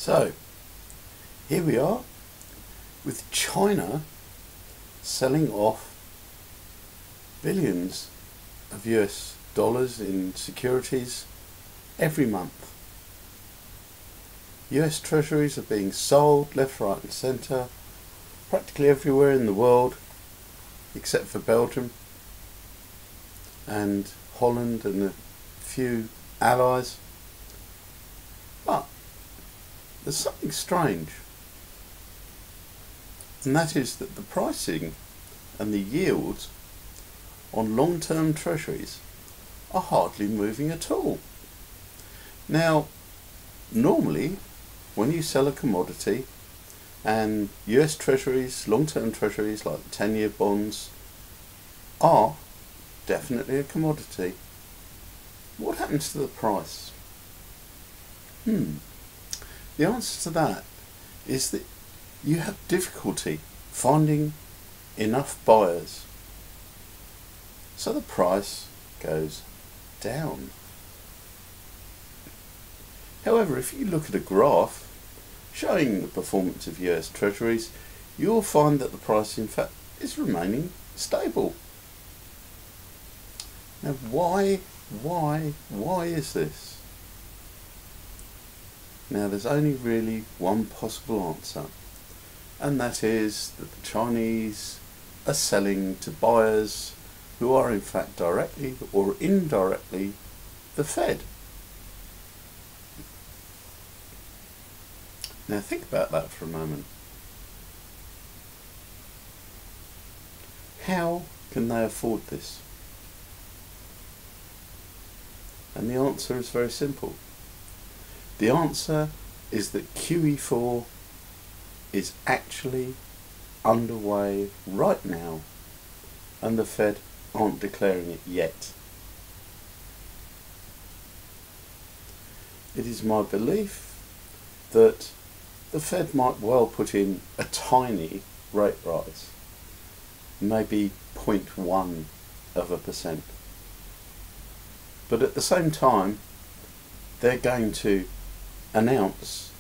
So, here we are with China selling off billions of US dollars in securities every month. US treasuries are being sold left, right and centre, practically everywhere in the world except for Belgium and Holland and a few allies. But there's something strange, and that is that the pricing and the yields on long-term treasuries are hardly moving at all. Now, normally when you sell a commodity, and US treasuries, long-term treasuries like 10-year bonds are definitely a commodity, what happens to the price? The answer to that is that you have difficulty finding enough buyers, so the price goes down. However, if you look at a graph showing the performance of US treasuries, you'll find that the price in fact is remaining stable. Now why is this? Now there's only really one possible answer, and that is that the Chinese are selling to buyers who are in fact directly or indirectly the Fed. Now think about that for a moment. How can they afford this? And the answer is very simple. The answer is that Qe4 is actually underway right now, and the Fed aren't declaring it yet. It is my belief that the Fed might well put in a tiny rate rise, maybe 0.1%. But at the same time, they're going to announce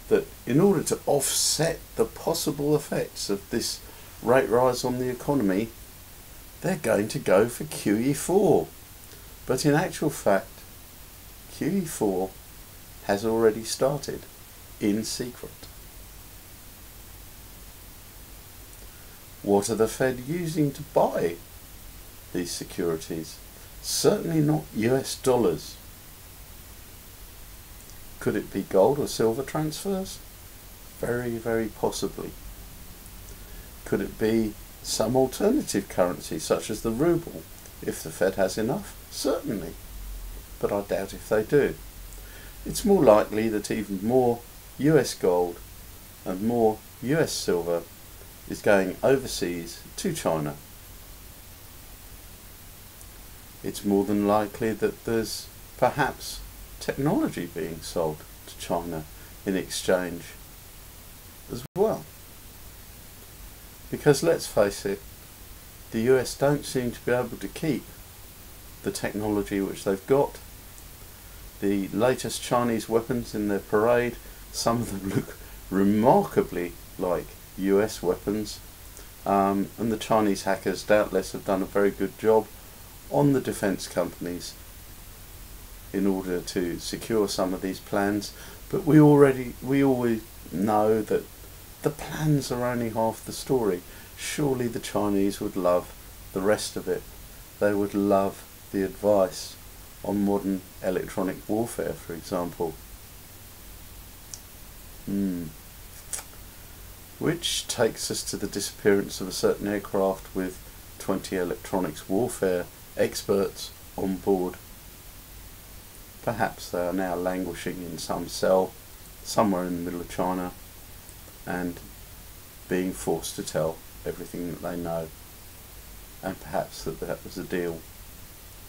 that in order to offset the possible effects of this rate rise on the economy, they're going to go for Qe4. But in actual fact, Qe4 has already started in secret. What are the Fed using to buy these securities? Certainly not US dollars. Could it be gold or silver transfers? Very, very possibly. Could it be some alternative currency such as the ruble, if the Fed has enough? Certainly. But I doubt if they do. It's more likely that even more US gold and more US silver is going overseas to China. It's more than likely that there's perhaps technology being sold to China in exchange as well. Because let's face it, the US don't seem to be able to keep the technology which they've got. The latest Chinese weapons in their parade, some of them look remarkably like US weapons, and the Chinese hackers doubtless have done a very good job on the defence companies in order to secure some of these plans. But we always know that the plans are only half the story. Surely the Chinese would love the rest of it. They would love the advice on modern electronic warfare, for example. Which takes us to the disappearance of a certain aircraft with 20 electronics warfare experts on board. Perhaps they are now languishing in some cell somewhere in the middle of China and being forced to tell everything that they know. And perhaps that was a deal.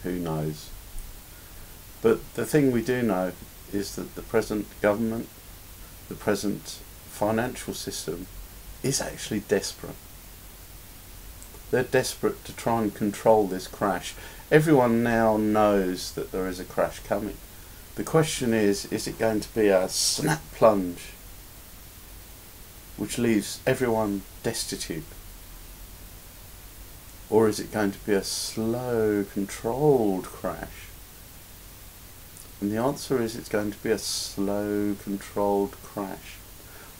Who knows? But the thing we do know is that the present government, the present financial system is actually desperate. They're desperate to try and control this crash. Everyone now knows that there is a crash coming. The question is it going to be a snap plunge which leaves everyone destitute? Or is it going to be a slow, controlled crash? And the answer is it's going to be a slow, controlled crash.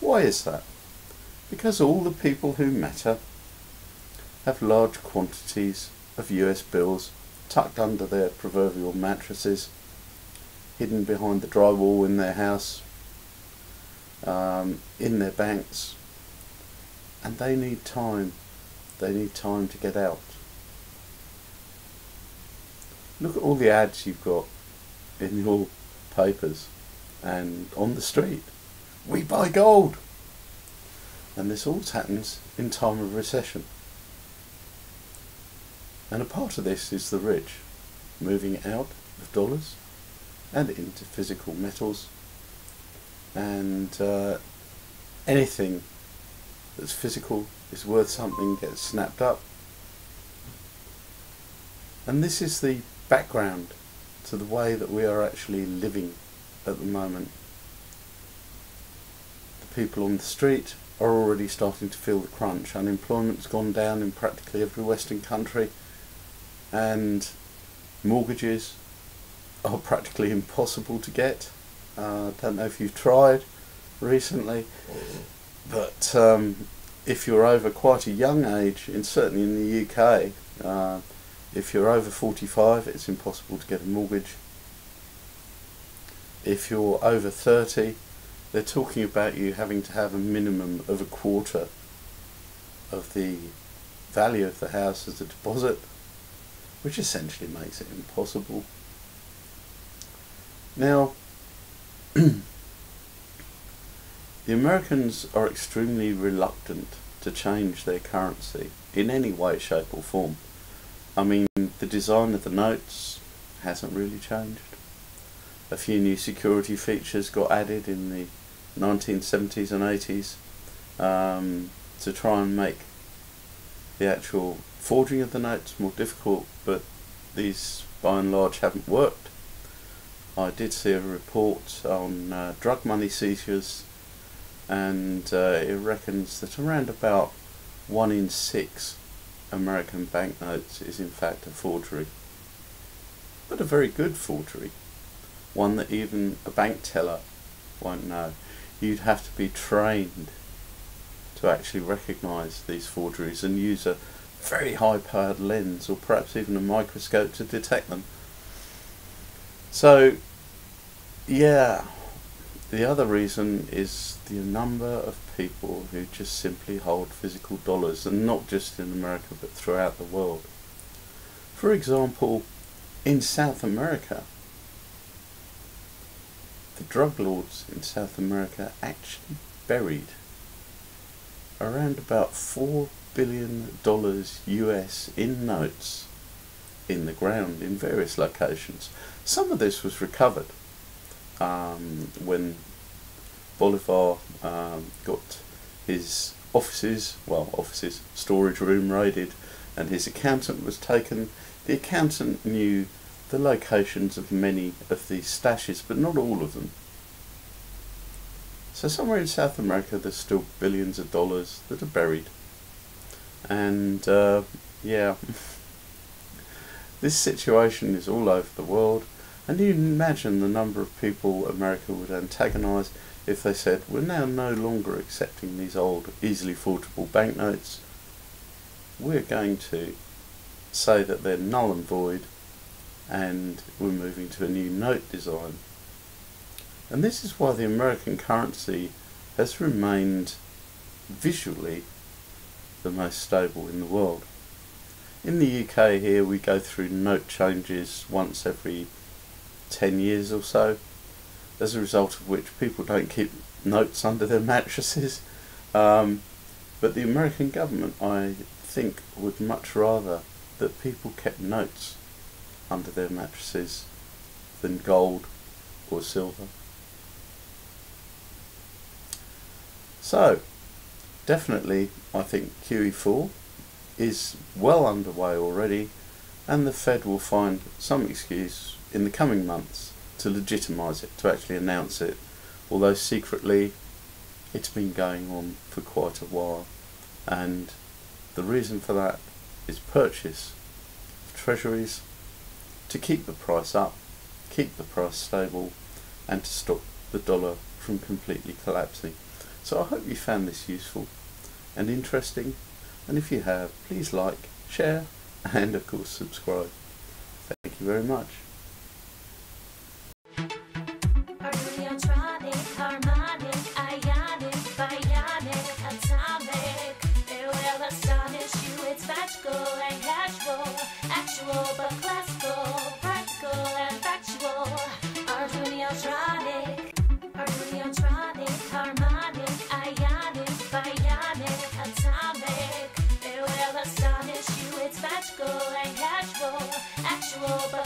Why is that? Because all the people who matter have large quantities of US bills tucked under their proverbial mattresses, hidden behind the drywall in their house, in their banks, and they need time. They need time to get out. Look at all the ads you've got in your papers and on the street. We buy gold! And this all happens in time of recession. And a part of this is the rich moving out of dollars and into physical metals, and anything that's physical is worth something gets snapped up. And this is the background to the way that we are actually living at the moment. The people on the street are already starting to feel the crunch. Unemployment's gone down in practically every Western country, and mortgages are practically impossible to get. Don't know if you've tried recently, but if you're over quite a young age, and certainly in the UK, if you're over 45, it's impossible to get a mortgage. If you're over 30, they're talking about you having to have a minimum of a quarter of the value of the house as a deposit, which essentially makes it impossible. Now, the Americans are extremely reluctant to change their currency in any way, shape or form. I mean, the design of the notes hasn't really changed. A few new security features got added in the 1970s and 80s to try and make the actual forging of the notes more difficult, but these by and large haven't worked. I did see a report on drug money seizures, and it reckons that around about 1 in 6 American banknotes is in fact a forgery, but a very good forgery, one that even a bank teller won't know. You'd have to be trained to actually recognise these forgeries and use a very high powered lens or perhaps even a microscope to detect them. So yeah, the other reason is the number of people who just simply hold physical dollars, and not just in America but throughout the world. For example, in South America, the drug lords in South America actually buried around about $4 billion US in notes in the ground in various locations. Some of this was recovered when Bolivar got his offices, storage room raided, and his accountant was taken. The accountant knew the locations of many of these stashes, but not all of them. So somewhere in South America there's still billions of dollars that are buried. And yeah, this situation is all over the world, and you can imagine the number of people America would antagonise if they said, we're now no longer accepting these old, easily forgeable banknotes. We're going to say that they're null and void, and we're moving to a new note design. And this is why the American currency has remained visually the most stable in the world. In the UK here we go through note changes once every 10 years or so, as a result of which people don't keep notes under their mattresses. But the American government, I think, would much rather that people kept notes under their mattresses than gold or silver. So, definitely I think QE4 is well underway already, and the Fed will find some excuse in the coming months to legitimise it, to actually announce it, although secretly it's been going on for quite a while. And the reason for that is purchase of treasuries to keep the price up, keep the price stable, and to stop the dollar from completely collapsing. So I hope you found this useful and interesting, and if you have, please like, share, and of course subscribe. Thank you very much. But classical, practical and factual. Arduinotronic, harmonic, ionic, bionic, atomic. It will astonish you, it's magical and casual, actual but